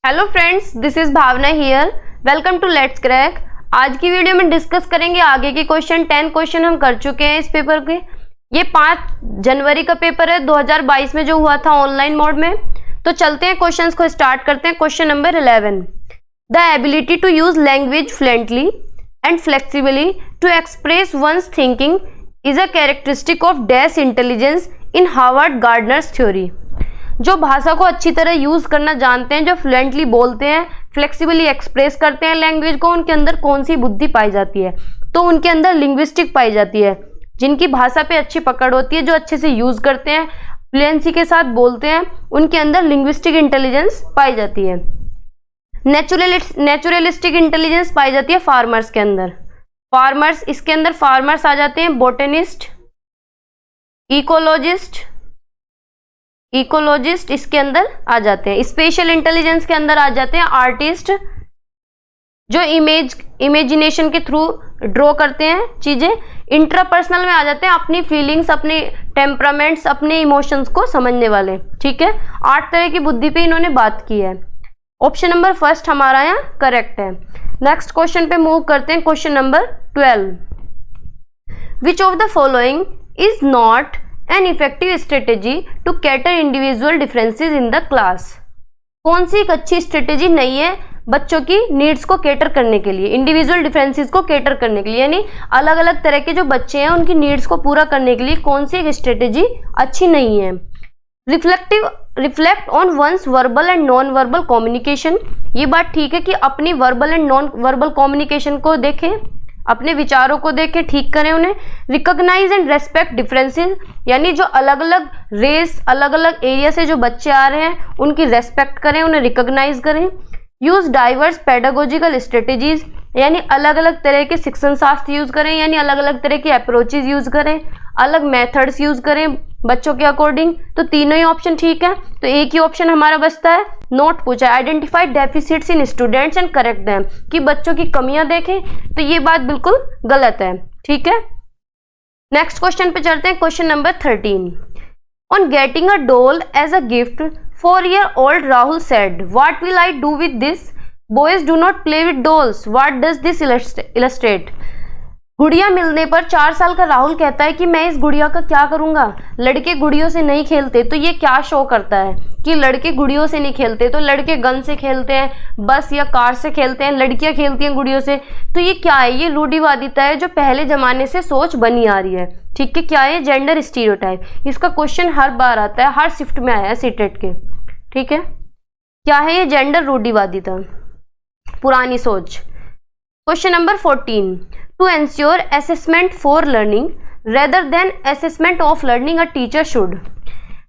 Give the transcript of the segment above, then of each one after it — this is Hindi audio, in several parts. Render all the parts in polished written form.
Hello friends, this is Bhavna here. Welcome to let's crack. आज की वीडियो में डिस्कस करेंगे आगे के क्वेश्चन। 10 क्वेश्चन हम कर चुके हैं इस पेपर के। ये 5 जनवरी का पेपर है 2022 में जो हुआ था ऑनलाइन मोड में। तो चलते हैं क्वेश्चंस को स्टार्ट करते हैं। Question number 11, the ability to use language fluently and flexibly to express one's thinking is a characteristic of dash intelligence in Harvard Gardner's theory. जो भाषा को अच्छी तरह यूज करना जानते हैं, जो फ्लुएंटली बोलते हैं, फ्लेक्सिबली एक्सप्रेस करते हैं लैंग्वेज को, उनके अंदर कौन सी बुद्धि पाई जाती है? तो उनके अंदर लिंग्विस्टिक पाई जाती है। जिनकी भाषा पे अच्छी पकड़ होती है, जो अच्छे से यूज करते हैं, फ्लुएंसी के साथ बोलते हैं, उनके अंदर लिंग्विस्टिक इंटेलिजेंस पाई जाती है। नेचुरलिस्टिक इंटेलिजेंस पाई जाती है फार्मर्स के अंदर। फार्मर्स, इसके अंदर फार्मर्स आ जाते हैं बोटेनिस्ट, इकोलॉजिस्ट इसके अंदर आ जाते हैं। स्पेशल इंटेलिजेंस के अंदर आ जाते हैं आर्टिस्ट, जो इमेजिनेशन के थ्रू ड्रॉ करते हैं चीजें। इंट्रापर्सनल में आ जाते हैं अपनी फीलिंग्स, अपने टेम्परामेंट्स, अपने इमोशंस को समझने वाले। ठीक है, 8 तरह की बुद्धि पे इन्होंने बात की है। ऑप्शन नंबर फर्स्ट हमारा यहाँ करेक्ट है। नेक्स्ट क्वेश्चन पे मूव करते हैं। Question number 12, which of the following is not an effective strategy to cater individual differences in the class? कौन सी एक अच्छी स्ट्रेटेजी नहीं है बच्चों की नीड्स को कैटर करने के लिए, इंडिविजुअल डिफरेंसेस को कैटर करने के लिए, यानी अलग अलग तरह के जो बच्चे हैं उनकी नीड्स को पूरा करने के लिए कौन सी एक स्ट्रेटेजी अच्छी नहीं है? Reflect on one's verbal and non verbal communication. ये बात ठीक है कि अपनी verbal and non verbal communication को देखें, अपने विचारों को देखें, ठीक करें उन्हें। रिकॉग्नाइज एंड रेस्पेक्ट डिफरेंसेस, यानी जो अलग अलग रेस, अलग अलग एरिया से जो बच्चे आ रहे हैं उनकी रेस्पेक्ट करें, उन्हें रिकॉग्नाइज करें। यूज डाइवर्स पेडागोजिकल स्ट्रेटेजीज, यानी अलग अलग तरह के शिक्षण शास्त्र यूज करें, यानी अलग अलग तरह की अप्रोचेज यूज करें, अलग मेथड्स यूज करें बच्चों के अकॉर्डिंग। तो तीनों ही ऑप्शन ठीक है। तो एक ही ऑप्शन हमारा बचता है, नोट पूछा, identify deficits in students and correct them, कि बच्चों की कमियां देखें। तो ये बात बिल्कुल गलत है। ठीक है, नेक्स्ट क्वेश्चन पे चलते हैं। Question number 13, on getting a doll as a gift 4-year-old Rahul said, what will I do with this? Boys do not play with dolls, what does this illustrate? गुड़िया मिलने पर 4 साल का राहुल कहता है कि मैं इस गुड़िया का क्या करूंगा, लड़के गुड़ियों से नहीं खेलते। तो ये क्या शो करता है कि लड़के गुड़ियों से नहीं खेलते, तो लड़के गन से खेलते हैं, बस या कार से खेलते हैं, लड़कियां खेलती हैं गुड़ियों से। तो ये क्या है? ये रूढ़िवादिता है जो पहले जमाने से सोच बनी आ रही है। ठीक है, क्या है? Gender stereotype. इसका क्वेश्चन हर बार आता है, हर शिफ्ट में आया है सीटेट के। ठीक है, क्या है ये? जेंडर रूढ़िवादिता, पुरानी सोच। Question number 14, to ensure assessment for learning rather than assessment of learning a teacher should।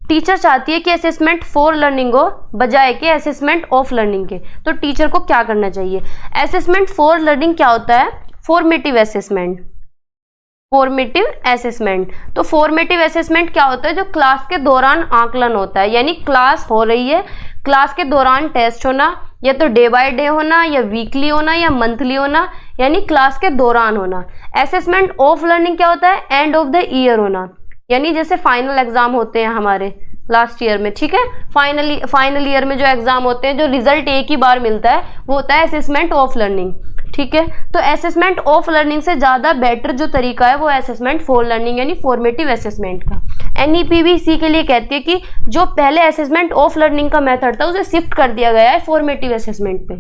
Teacher चाहती है कि असेसमेंट फॉर लर्निंग हो बजाय के असेसमेंट ऑफ लर्निंग के। तो टीचर को क्या करना चाहिए? असेसमेंट फॉर लर्निंग क्या होता है? Formative assessment. फॉर्मेटिव असेसमेंट, तो फॉर्मेटिव असेसमेंट क्या होता है? जो क्लास के दौरान आकलन होता है, यानी क्लास हो रही है, क्लास के दौरान टेस्ट होना, या तो डे बाय डे होना, या वीकली होना, या मंथली होना, यानी क्लास के दौरान होना। असेसमेंट ऑफ लर्निंग क्या होता है? एंड ऑफ द ईयर होना, यानी जैसे फाइनल एग्जाम होते हैं हमारे लास्ट ईयर में। ठीक है, फाइनल ईयर में जो एग्जाम होते हैं, जो रिजल्ट एक ही बार मिलता है, वो होता है असेसमेंट ऑफ लर्निंग। ठीक है, तो असेसमेंट ऑफ लर्निंग से ज्यादा बेटर जो तरीका है वो असेसमेंट फॉर लर्निंग, यानी फॉर्मेटिव असेसमेंट का। एनईपी भी इसी के लिए कहती है कि जो पहले असेसमेंट ऑफ लर्निंग का मेथड था उसे शिफ्ट कर दिया गया है फॉर्मेटिव असेसमेंट पे।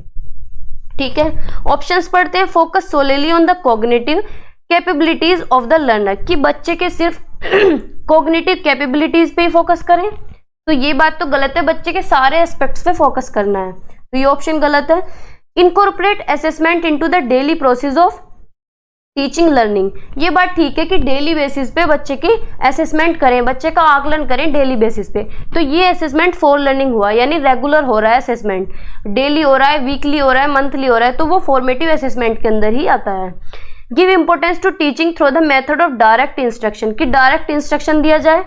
ठीक है, ऑप्शंस पढ़ते हैं। Focus सोलेली on the cognitive capabilities of the learner, कि बच्चे के सिर्फ कॉग्निटिव कैपेबिलिटीज पे ही फोकस करें। तो ये बात तो गलत है, बच्चे के सारे एस्पेक्ट्स पे फोकस करना है। तो ये ऑप्शन गलत है। Incorporate assessment into the daily process of teaching learning, ये बात ठीक है कि डेली बेसिस पे बच्चे की असेसमेंट करें, बच्चे का आकलन करें डेली बेसिस पे। तो ये असेसमेंट फॉर लर्निंग हुआ, यानी रेगुलर हो रहा है असेसमेंट, डेली हो रहा है, वीकली हो रहा है, मंथली हो रहा है, तो वो फॉर्मेटिव असेसमेंट के अंदर ही आता है। Give importance to teaching through the method of direct instruction, कि डायरेक्ट इंस्ट्रक्शन दिया जाए।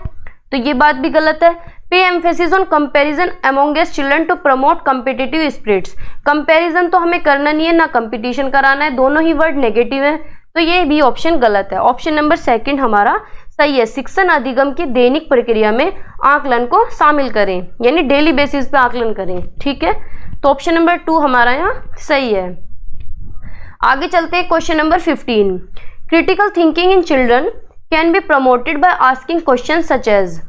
तो ये बात भी गलत है। Pay emphasis on comparison amongst children to promote competitive spirits, comparison तो हमें करना नहीं है, ना कंपटीशन कराना है, दोनों ही वर्ड नेगेटिव है। तो ये भी ऑप्शन गलत है। ऑप्शन नंबर 2 हमारा सही है। शिक्षण अधिगम की दैनिक प्रक्रिया में आकलन को शामिल करें, यानी डेली बेसिस पे आकलन करें। ठीक है, तो ऑप्शन नंबर 2 हमारा यहाँ सही है। आगे चलते हैं question number 15। Critical thinking in children can be promoted by asking question such as.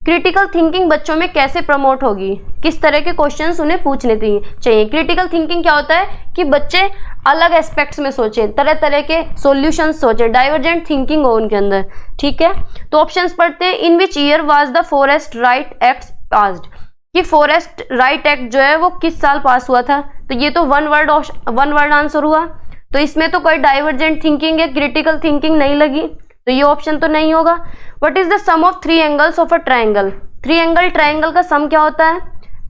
Critical thinking बच्चों में कैसे प्रमोट होगी, किस तरह के क्वेश्चंस उन्हें पूछने चाहिए। क्रिटिकल थिंकिंग क्या होता है कि बच्चे अलग एस्पेक्ट्स में सोचें, तरह तरह के सॉल्यूशंस सोचें, डाइवर्जेंट थिंकिंग हो उनके अंदर, ठीक है। तो ऑप्शंस पढ़ते हैं। In which year was the forest right act passed, कि फॉरेस्ट राइट एक्ट जो है वो किस साल पास हुआ था। तो ये तो वन वर्ड आंसर हुआ, तो इसमें तो कोई डाइवर्जेंट थिंकिंग या क्रिटिकल थिंकिंग नहीं लगी, तो ये ऑप्शन तो नहीं होगा। What is the sum of 3 angles of a triangle, 3 angle triangle का सम क्या होता है,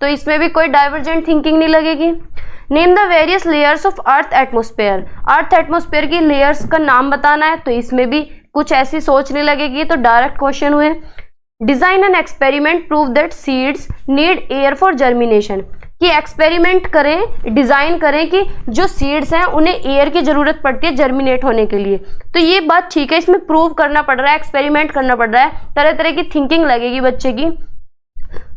तो इसमें भी कोई डाइवर्जेंट थिंकिंग नहीं लगेगी। Name the various layers of earth atmosphere, earth atmosphere की लेयर्स का नाम बताना है, तो इसमें भी कुछ ऐसी सोच नहीं लगेगी, तो डायरेक्ट क्वेश्चन हुए। Design an experiment prove that seeds need air for germination, कि एक्सपेरिमेंट करें, डिजाइन करें कि जो सीड्स हैं उन्हें एयर की जरूरत पड़ती है जर्मिनेट होने के लिए। तो ये बात ठीक है, इसमें प्रूव करना पड़ रहा है, एक्सपेरिमेंट करना पड़ रहा है, तरह तरह की थिंकिंग लगेगी बच्चे की।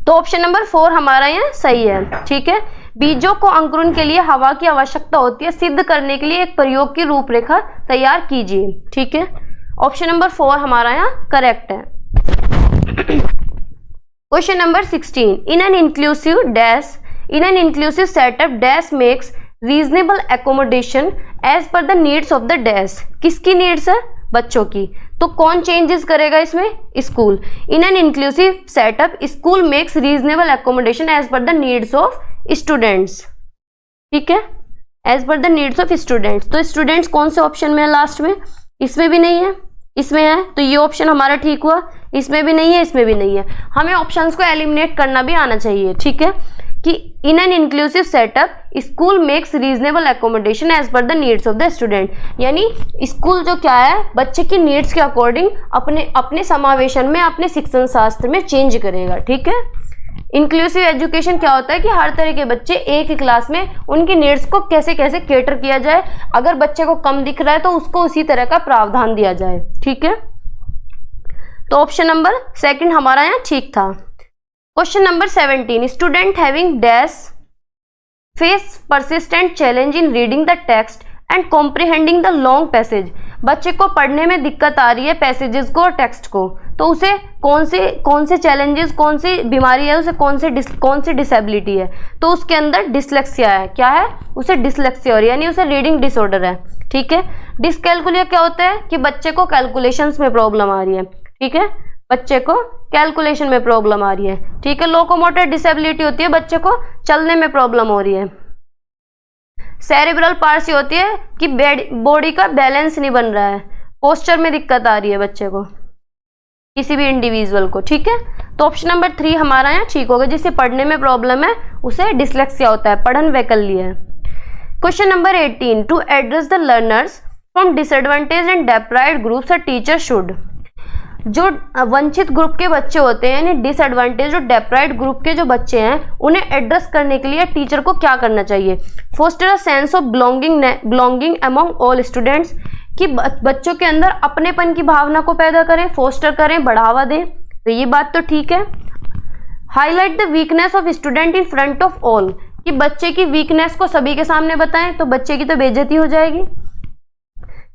तो ऑप्शन नंबर 4 हमारा यहाँ सही है, ठीक है। बीजों को अंकुरण के लिए हवा की आवश्यकता होती है, सिद्ध करने के लिए एक प्रयोग की रूपरेखा तैयार कीजिए, ठीक है। ऑप्शन नंबर 4 हमारा यहाँ करेक्ट है। Question number 16। In an inclusive setup dash makes reasonable accommodation as per the needs of the dash, किसकी नीड्स है, बच्चों की। तो कौन चेंजेस करेगा इसमें, school. In an inclusive setup school makes reasonable accommodation as per the needs of students, ठीक है, as per the needs of students. तो स्टूडेंट्स कौन से ऑप्शन में है, लास्ट में, इसमें भी नहीं है, इसमें है, तो ये ऑप्शन हमारा ठीक हुआ। इसमें भी नहीं है, इसमें भी नहीं है। हमें ऑप्शंस को एलिमिनेट करना भी आना चाहिए, ठीक है, कि in an inclusive setup school makes reasonable accommodation as per the needs of the student, यानी स्कूल जो क्या है बच्चे की नीड्स के अकॉर्डिंग अपने समावेशन में, अपने शिक्षण शास्त्र में चेंज करेगा, ठीक है। इंक्लूसिव एजुकेशन क्या होता है कि हर तरह के बच्चे एक ही क्लास में, उनकी नीड्स को कैसे कैसे केटर किया जाए, अगर बच्चे को कम दिख रहा है तो उसको उसी तरह का प्रावधान दिया जाए, ठीक है। तो ऑप्शन नंबर 2 हमारा यहाँ ठीक था। Question number 17। Student having dash face persistent challenge in reading the text and comprehending the long passage, बच्चे को पढ़ने में दिक्कत आ रही है पैसेजेस को और टेक्स्ट को, तो उसे कौन से चैलेंजेस, कौन सी बीमारी है, उसे कौन सी डिसेबिलिटी है, तो उसके अंदर डिसलेक्सिया है। क्या है, उसे डिसलेक्सिया हो रही है, यानी उसे रीडिंग डिसऑर्डर है, ठीक है। डिसकैलकुलिया क्या होता है कि बच्चे को कैलकुलेशंस में प्रॉब्लम आ रही है, ठीक है, बच्चे को कैलकुलेशन में प्रॉब्लम आ रही है, ठीक है। लोकोमोटर डिसेबिलिटी होती है, बच्चे को चलने में प्रॉब्लम हो रही है। सेरेब्रल पाल्सी होती है कि बॉडी का बैलेंस नहीं बन रहा है, पोस्चर में दिक्कत आ रही है बच्चे को, किसी भी इंडिविजुअल को, ठीक है। तो ऑप्शन नंबर 3 हमारा यहाँ ठीक होगा, जिसे पढ़ने में प्रॉब्लम है उसे डिसलेक्सिया होता है, पढ़न वैकल्य है। Question number 18। To address the learners from disadvantage and deprived groups a teacher should, जो वंचित ग्रुप के बच्चे होते हैं, यानी डिसएडवांटेज और डेप्राइव्ड ग्रुप के जो बच्चे हैं, उन्हें एड्रेस करने के लिए टीचर को क्या करना चाहिए। Foster a sense of belonging among all students, कि बच्चों के अंदर अपनेपन की भावना को पैदा करें, फोस्टर करें, बढ़ावा दें, तो ये बात तो ठीक है। Highlight the weakness of student in front of all, कि बच्चे की वीकनेस को सभी के सामने बताएं, तो बच्चे की तो बेइज्जती हो जाएगी।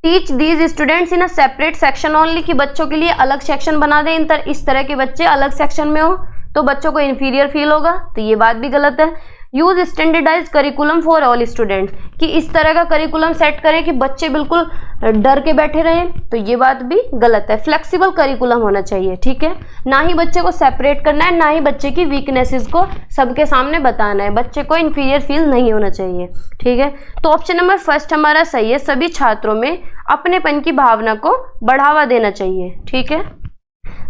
Teach these students in a separate section only, कि बच्चों के लिए अलग सेक्शन बना दें, इस तरह के बच्चे अलग सेक्शन में हो तो बच्चों को इन्फीरियर फील होगा, तो ये बात भी गलत है। Use standardize curriculum for all students, कि इस तरह का करिकुलम सेट करें कि बच्चे बिल्कुल डर के बैठे रहें, तो ये बात भी गलत है। फ्लेक्सिबल करिकुलम होना चाहिए, ठीक है, ना ही बच्चे को सेपरेट करना है, ना ही बच्चे की वीकनेसेस को सबके सामने बताना है, बच्चे को इन्फीरियर फील नहीं होना चाहिए, ठीक है। तो ऑप्शन नंबर 1 हमारा सही है, सभी छात्रों में अपनेपन की भावना को बढ़ावा देना चाहिए, ठीक है।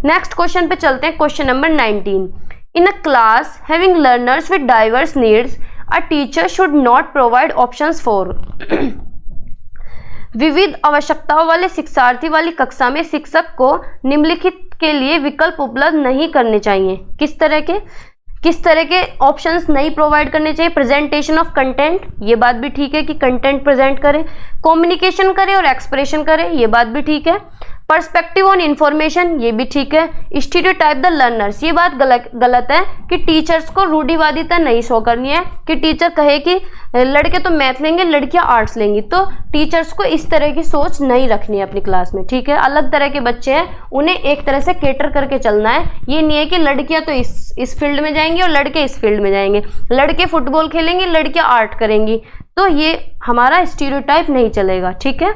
नेक्स्ट क्वेश्चन पे चलते हैं। Question number 19। In a class having learners with diverse needs, a teacher should not provide options for विविध आवश्यकताओं वाले शिक्षार्थी वाली कक्षा में शिक्षक को निम्नलिखित के लिए विकल्प उपलब्ध नहीं करने चाहिए। किस तरह के, किस तरह के ऑप्शंस नहीं प्रोवाइड करने चाहिए, प्रेजेंटेशन ऑफ कंटेंट, ये बात भी ठीक है कि कंटेंट प्रेजेंट करें, कम्युनिकेशन करें और एक्सप्रेशन करें, ये बात भी ठीक है, पर्सपेक्टिव ऑन इंफॉर्मेशन, ये भी ठीक है, स्टीरियोटाइप द लर्नर्स, ये बात गलत है कि टीचर्स को रूढ़िवादिता नहीं शो करनी है कि टीचर कहे कि लड़के तो मैथ लेंगे लड़कियां आर्ट्स लेंगी, तो टीचर्स को इस तरह की सोच नहीं रखनी है अपनी क्लास में, ठीक है। अलग तरह के बच्चे हैं, उन्हें एक तरह से केटर करके चलना है, ये नहीं है कि लड़कियां तो इस फील्ड में जाएंगी और लड़के इस फील्ड में जाएंगे, लड़के फुटबॉल खेलेंगे लड़कियां आर्ट करेंगी, तो ये हमारा स्टीरियोटाइप नहीं चलेगा, ठीक है।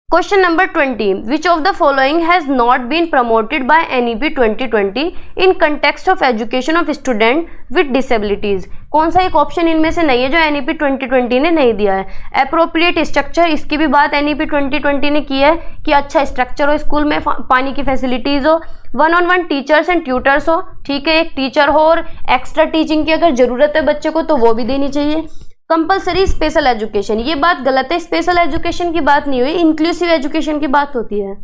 Question number 20. Which of the following has not been promoted by NEP 2020 in context of education of student with disabilities? कौन सा एक ऑप्शन इनमें से नहीं है जो NEP 2020 ने नहीं दिया है? Appropriate structure, इसकी भी बात NEP 2020 ने की है कि अच्छा स्ट्रक्चर हो, स्कूल में पानी की फैसिलिटीज हो, 1-on-1 टीचर्स एंड ट्यूटर्स हो, ठीक है, एक टीचर हो और एक्स्ट्रा टीचिंग की अगर जरूरत है बच्चे को तो वो भी देनी चाहिए। कंपलसरी स्पेशल एजुकेशन, ये बात गलत है, स्पेशल एजुकेशन की बात नहीं हुई, इंक्लूसिव एजुकेशन की बात होती है,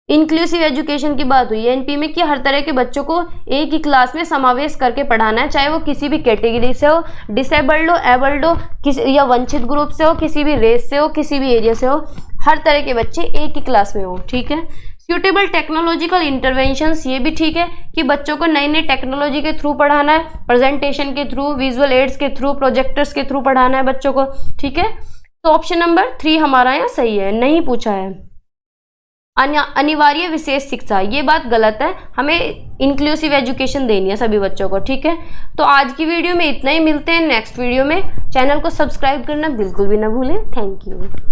इंक्लूसिव एजुकेशन की बात हुई है एनपी में कि हर तरह के बच्चों को एक ही क्लास में समावेश करके पढ़ाना है, चाहे वो किसी भी कैटेगरी से हो, डिसेबल्ड हो, एबल्ड हो, किसी या वंचित ग्रुप से हो, किसी भी रेस से हो, किसी भी एरिया से हो, हर तरह के बच्चे एक ही क्लास में हो, ठीक है। सूटेबल टेक्नोलॉजिकल इंटरवेंशंस, ये भी ठीक है कि बच्चों को नई नई टेक्नोलॉजी के थ्रू पढ़ाना है, प्रेजेंटेशन के थ्रू, विजुअल एड्स के थ्रू, प्रोजेक्टर्स के थ्रू पढ़ाना है बच्चों को, ठीक है। तो ऑप्शन नंबर 3 हमारा यहाँ सही है, नहीं पूछा है। अनिवार्य विशेष शिक्षा, ये बात गलत है, हमें इंक्लूसिव एजुकेशन देनी है सभी बच्चों को, ठीक है। तो आज की वीडियो में इतना ही, मिलते हैं नेक्स्ट वीडियो में। चैनल को सब्सक्राइब करना बिल्कुल भी ना भूलें। Thank you.